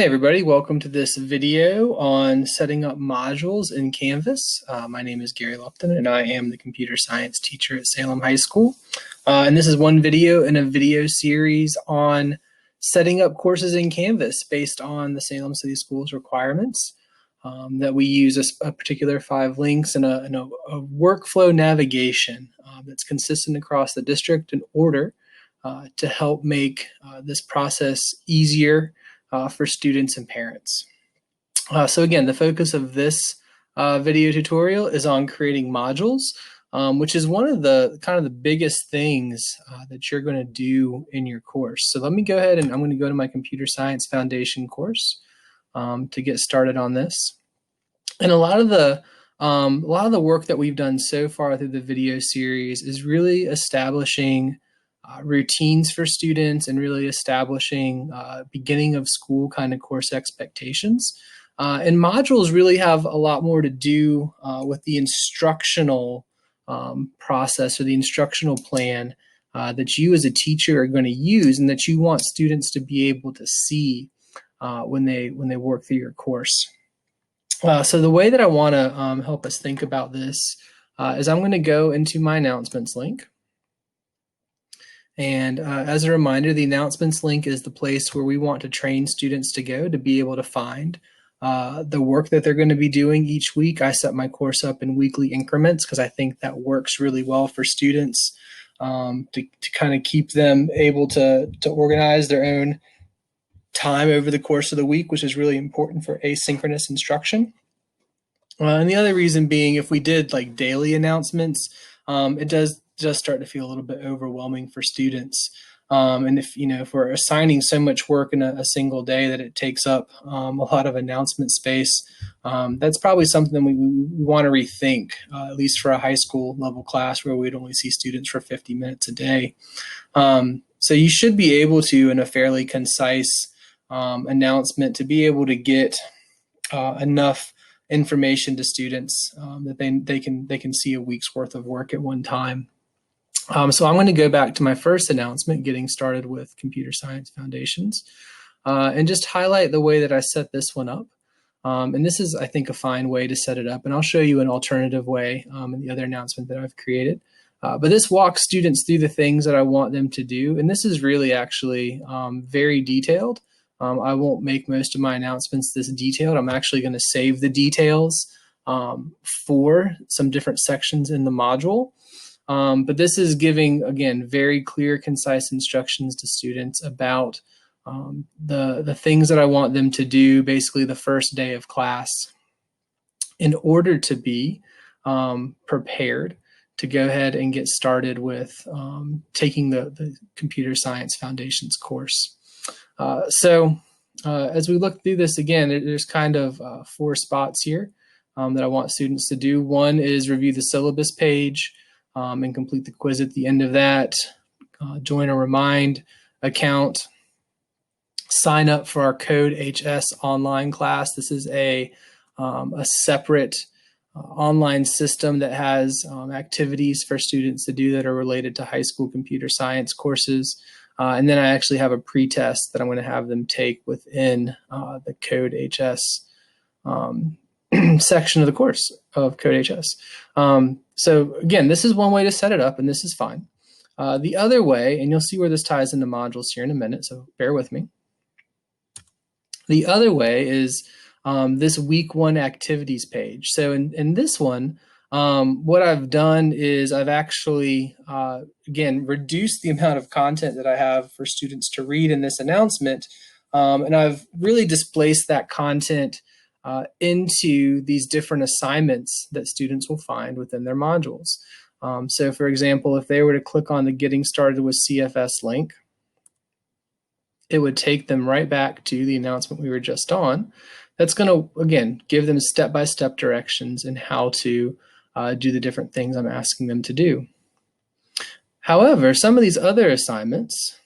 Hey everybody, welcome to this video on setting up modules in Canvas. My name is Gary Lupton and I am the computer science teacher at Salem High School. And this is one video in a video series on setting up courses in Canvas based on the Salem City Schools requirements that we use a particular 5 links and a workflow navigation that's consistent across the district in order to help make this process easier for students and parents. So again, the focus of this video tutorial is on creating modules, which is one of the the biggest things that you're going to do in your course. So let me go ahead and I'm going to go to my Computer Science Foundation course to get started on this. And a lot of the work that we've done so far through the video series is really establishing routines for students and really establishing beginning of school kind of course expectations. And modules really have a lot more to do with the instructional process or the instructional plan that you as a teacher are going to use and that you want students to be able to see when they work through your course. So the way that I want to help us think about this is I'm going to go into my announcements link. And as a reminder, the announcements link is the place where we want to train students to go to be able to find the work that they're going to be doing each week. I set my course up in weekly increments because I think that works really well for students to kind of keep them able to organize their own time over the course of the week, which is really important for asynchronous instruction. And the other reason being, if we did like daily announcements, it does start to feel a little bit overwhelming for students. And if we're assigning so much work in a single day that it takes up a lot of announcement space, that's probably something we want to rethink, at least for a high school level class where we'd only see students for 50 minutes a day. So you should be able to, in a fairly concise announcement, to be able to get enough information to students that they can see a week's worth of work at one time. So I'm going to go back to my first announcement, getting started with Computer Science Foundations, and just highlight the way that I set this one up. And this is, I think, a fine way to set it up. And I'll show you an alternative way in the other announcement that I've created. But this walks students through the things that I want them to do. And this is really actually very detailed. I won't make most of my announcements this detailed. I'm actually going to save the details for some different sections in the module. But this is giving, again, very clear, concise instructions to students about the things that I want them to do basically the first day of class in order to be prepared to go ahead and get started with taking the Computer Science Foundations course. So as we look through this again, there's kind of 4 spots here that I want students to do. One is review the syllabus page and complete the quiz at the end of that. Join a Remind account. Sign up for our Code HS online class. This is a separate online system that has activities for students to do that are related to high school computer science courses. And then I actually have a pre-test that I'm going to have them take within the Code HS section of the course of Code HS. So again, this is one way to set it up, and this is fine. The other way, and you'll see where this ties into modules here in a minute, so bear with me. The other way is this week 1 activities page. So in this one, what I've done is I've actually, again, reduced the amount of content that I have for students to read in this announcement, and I've really displaced that content into these different assignments that students will find within their modules. So for example, if they were to click on the Getting Started with CFS link, it would take them right back to the announcement we were just on. That's going to, again, give them step-by-step directions in how to do the different things I'm asking them to do. However, some of these other assignments,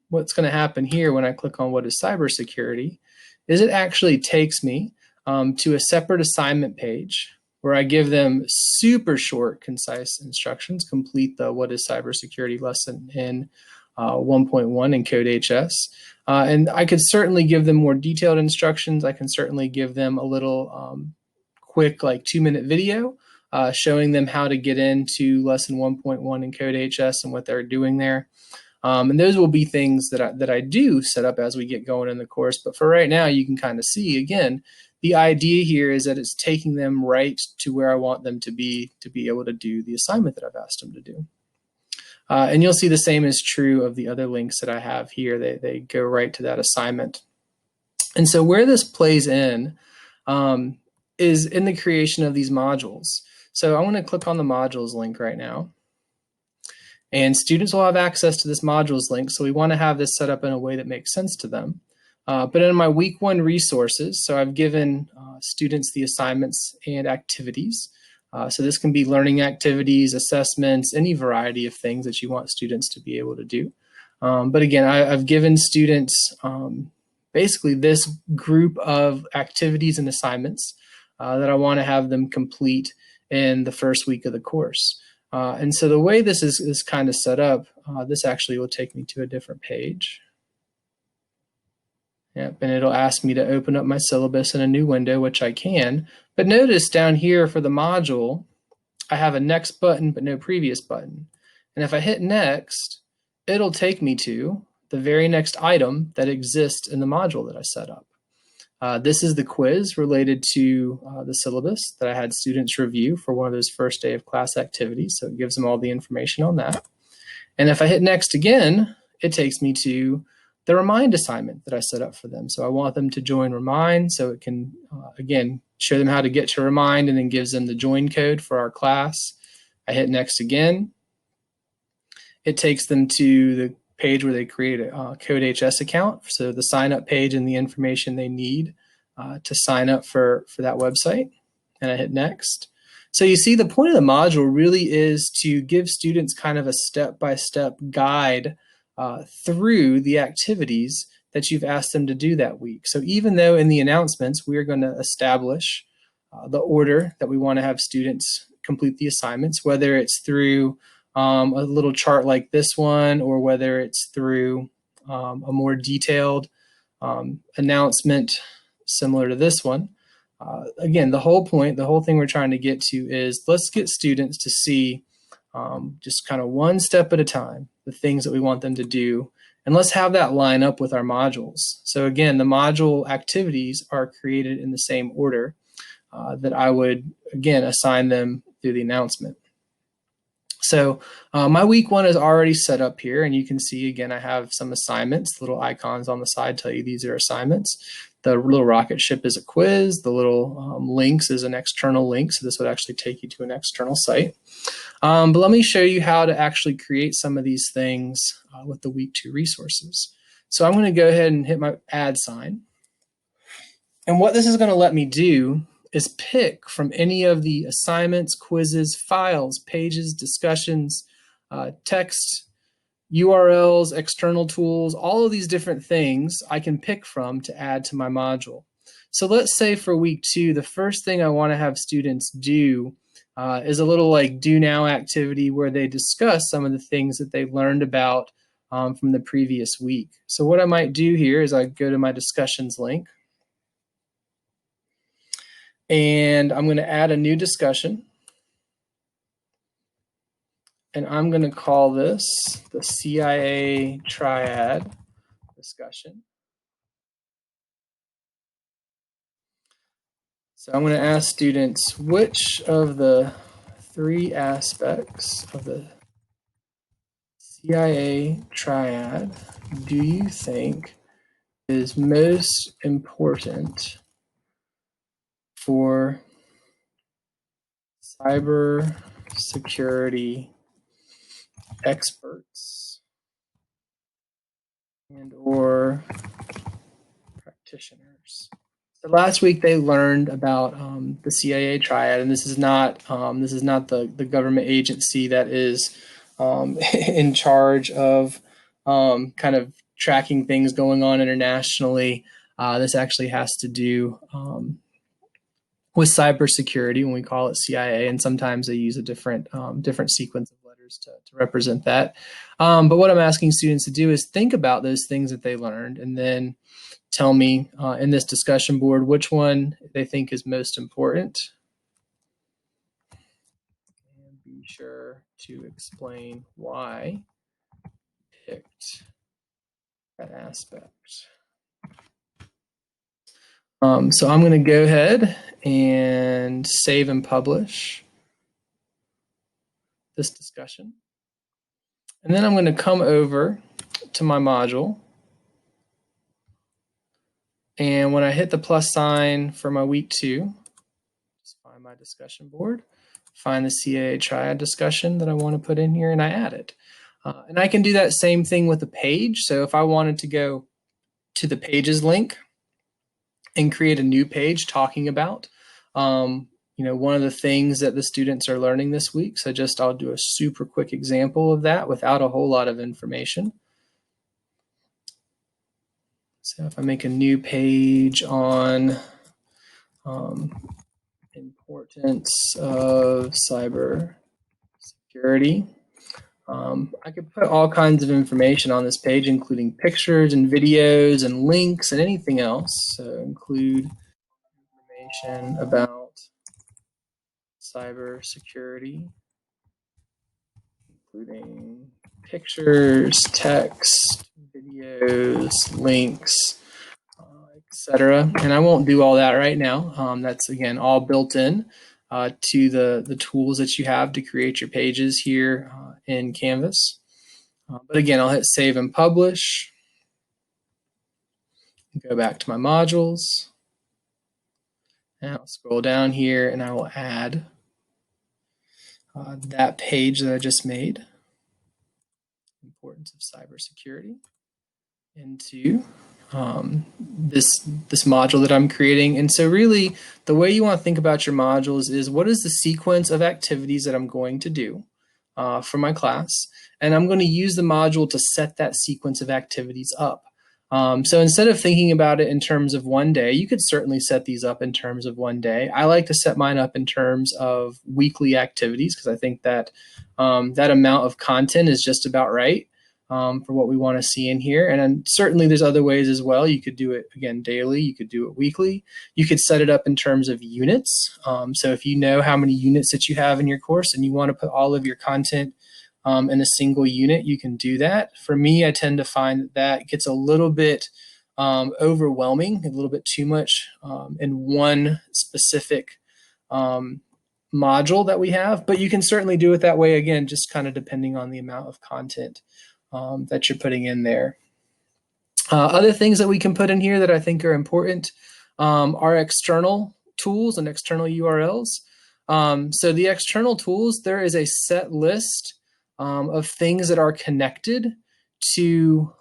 what's going to happen here when I click on what is cybersecurity is it actually takes me to a separate assignment page where I give them super short, concise instructions, complete the what is cybersecurity lesson in 1.1 in Code HS. And I could certainly give them more detailed instructions. I can certainly give them a little quick, like 2-minute video showing them how to get into lesson 1.1 in Code HS and what they're doing there. And those will be things that I do set up as we get going in the course. But for right now, you can kind of see, again, the idea here is that it's taking them right to where I want them to be able to do the assignment that I've asked them to do. And you'll see the same is true of the other links that I have here. They go right to that assignment. And so where this plays in is in the creation of these modules. So I'm going to click on the modules link right now. And students will have access to this modules link, so we want to have this set up in a way that makes sense to them. But in my week 1 resources, so I've given students the assignments and activities. So this can be learning activities, assessments, any variety of things that you want students to be able to do. But again, I've given students basically this group of activities and assignments that I want to have them complete in the first week of the course. And so the way this is kind of set up, this actually will take me to a different page. Yep, and it'll ask me to open up my syllabus in a new window, which I can. But notice down here for the module, I have a next button, but no previous button. And if I hit next, it'll take me to the very next item that exists in the module that I set up. This is the quiz related to the syllabus that I had students review for one of those first day of class activities. So it gives them all the information on that. And if I hit next again, it takes me to the Remind assignment that I set up for them. So I want them to join Remind so it can, again, show them how to get to Remind and then gives them the join code for our class. I hit next again. It takes them to the page where they create a Code HS account, so the sign up page and the information they need to sign up for that website. And I hit next. So you see the point of the module really is to give students kind of a step-by-step guide through the activities that you've asked them to do that week. So even though in the announcements we're going to establish the order that we want to have students complete the assignments, whether it's through a little chart like this one, or whether it's through a more detailed announcement similar to this one. Again, the whole thing we're trying to get to is let's get students to see just kind of one step at a time, the things that we want them to do, and let's have that line up with our modules. So again, the module activities are created in the same order that I would, again, assign them through the announcement. So my week 1 is already set up here, and you can see, again, I have some assignments. Little icons on the side tell you these are assignments. The little rocket ship is a quiz. The little links is an external link, so this would actually take you to an external site. But let me show you how to actually create some of these things with the week 2 resources. So I'm going to go ahead and hit my add sign. And what this is going to let me do is pick from any of the assignments, quizzes, files, pages, discussions, text, URLs, external tools, all of these different things I can pick from to add to my module. So let's say for week 2, the first thing I want to have students do is a little like do now activity where they discuss some of the things that they learned about from the previous week. So what I might do here is I go to my discussions link, and I'm going to add a new discussion. And I'm going to call this the CIA triad discussion. So I'm going to ask students, which of the 3 aspects of the CIA triad do you think is most important for cyber security experts and or practitioners? So last week they learned about the CIA triad, and this is not the government agency that is in charge of kind of tracking things going on internationally. This actually has to do with cybersecurity when we call it CIA, and sometimes they use a different sequence of letters numbers to represent that. But what I'm asking students to do is think about those things that they learned and then tell me in this discussion board which one they think is most important. And be sure to explain why you picked that aspect. So I'm going to go ahead and save and publish this discussion. And then I'm going to come over to my module. And when I hit the plus sign for my week 2, just find my discussion board, find the CAA triad discussion that I want to put in here, and I add it. And I can do that same thing with a page. So if I wanted to go to the pages link and create a new page talking about one of the things that the students are learning this week. So I'll do a super quick example of that without a whole lot of information. So if I make a new page on importance of cyber security, I could put all kinds of information on this page, including pictures and videos and links and anything else. So include information about cyber security, including pictures, text, videos, links, etc. And I won't do all that right now. That's, again, all built in to the tools that you have to create your pages here in Canvas. But again, I'll hit save and publish. Go back to my modules. And I'll scroll down here and I will add that page that I just made, importance of cybersecurity, into this module that I'm creating. And so really the way you want to think about your modules is, what is the sequence of activities that I'm going to do for my class? And I'm going to use the module to set that sequence of activities up. So instead of thinking about it in terms of one day, you could certainly set these up in terms of one day. I like to set mine up in terms of weekly activities because I think that that amount of content is just about right for what we want to see in here. And then certainly there's other ways as well. You could do it, again, daily. You could do it weekly. You could set it up in terms of units. So if you know how many units that you have in your course and you want to put all of your content in a single unit, you can do that. For me, I tend to find that gets a little bit overwhelming, a little bit too much in one specific module that we have, but you can certainly do it that way, again, just kind of depending on the amount of content that you're putting in there. Other things that we can put in here that I think are important are external tools and external URLs. So the external tools, there is a set list of things that are connected to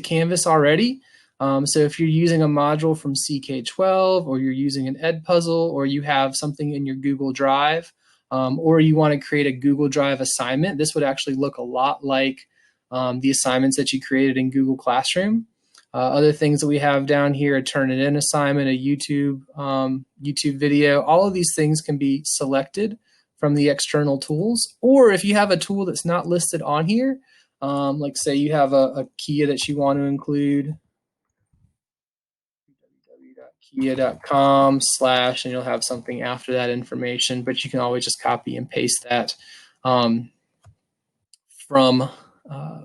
Canvas already. So if you're using a module from CK12, or you're using an Edpuzzle, or you have something in your Google Drive, or you want to create a Google Drive assignment, this would actually look a lot like the assignments that you created in Google Classroom. Other things that we have down here, a Turnitin assignment, a YouTube video, all of these things can be selected from the external tools. Or if you have a tool that's not listed on here, like say you have a Kia that you want to include, www.kia.com/ and you'll have something after that information, but you can always just copy and paste that from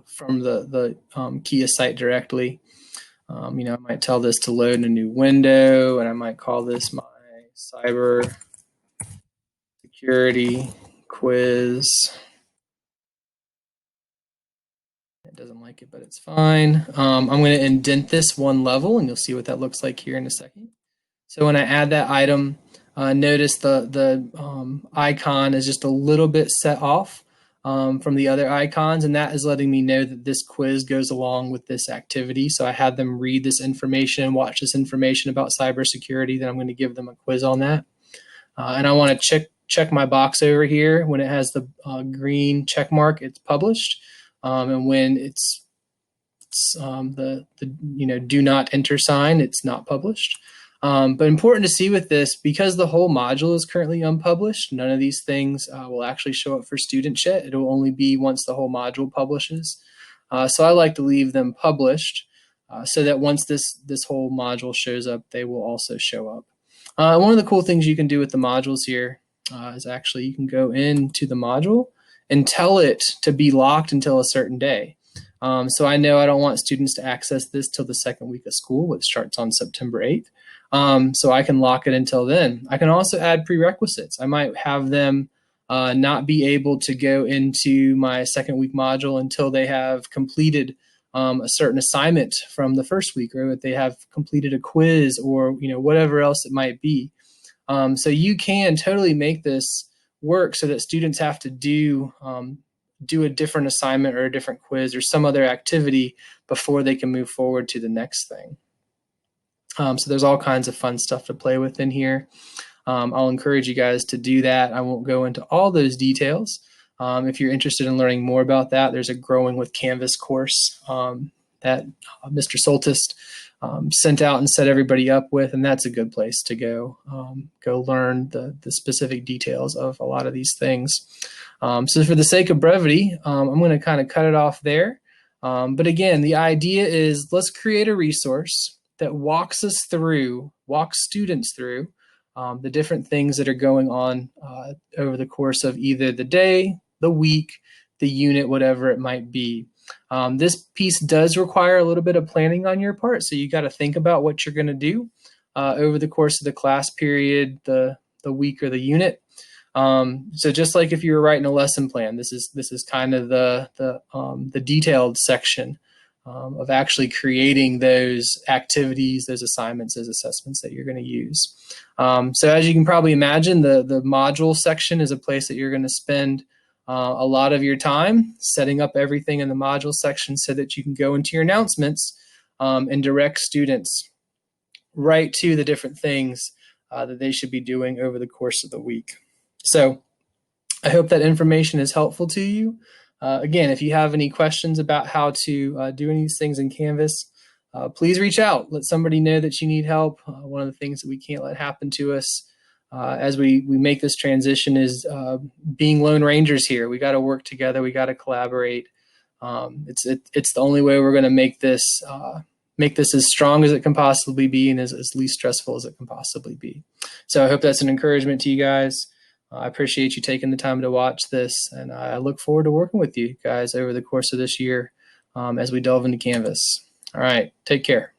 the Kia site directly. I might tell this to load in a new window, and I might call this my cyber security quiz. It doesn't like it, but it's fine. I'm going to indent this one level, and you'll see what that looks like here in a second. So when I add that item, notice the icon is just a little bit set off from the other icons, and that is letting me know that this quiz goes along with this activity. So I had them read this information, watch this information about cybersecurity, then I'm going to give them a quiz on that. And I want to check my box over here. When it has the green check mark, it's published. And when it's the do not enter sign, it's not published. But important to see with this, because the whole module is currently unpublished, none of these things will actually show up for students yet. It will only be once the whole module publishes. So I like to leave them published so that once this whole module shows up, they will also show up. One of the cool things you can do with the modules here is actually you can go into the module and tell it to be locked until a certain day. So I know I don't want students to access this till the second week of school, which starts on September 8th. So I can lock it until then. I can also add prerequisites. I might have them not be able to go into my second week module until they have completed a certain assignment from the first week, or if they have completed a quiz, or whatever else it might be. So you can totally make this work so that students have to do a different assignment or a different quiz or some other activity before they can move forward to the next thing. So there's all kinds of fun stuff to play with in here. I'll encourage you guys to do that. I won't go into all those details. If you're interested in learning more about that, there's a Growing with Canvas course that Mr. Soltist sent out and set everybody up with, and that's a good place to go learn the specific details of a lot of these things. So for the sake of brevity, I'm going to kind of cut it off there. But again, the idea is let's create a resource that walks students through the different things that are going on over the course of either the day, the week, the unit, whatever it might be. This piece does require a little bit of planning on your part, so you got to think about what you're going to do over the course of the class period, the week, or the unit. So just like if you were writing a lesson plan, this is kind of the detailed section of actually creating those activities, those assignments, those assessments that you're going to use. So as you can probably imagine, the module section is a place that you're going to spend a lot of your time setting up everything in the module section so that you can go into your announcements and direct students right to the different things that they should be doing over the course of the week. So I hope that information is helpful to you. Again, if you have any questions about how to do any of these things in Canvas, please reach out. Let somebody know that you need help. One of the things that we can't let happen to us as we make this transition is being Lone Rangers here. We got to work together. We got to collaborate. It's the only way we're going to make this as strong as it can possibly be and as least stressful as it can possibly be. So I hope that's an encouragement to you guys. I appreciate you taking the time to watch this, and I look forward to working with you guys over the course of this year as we delve into Canvas. All right, take care.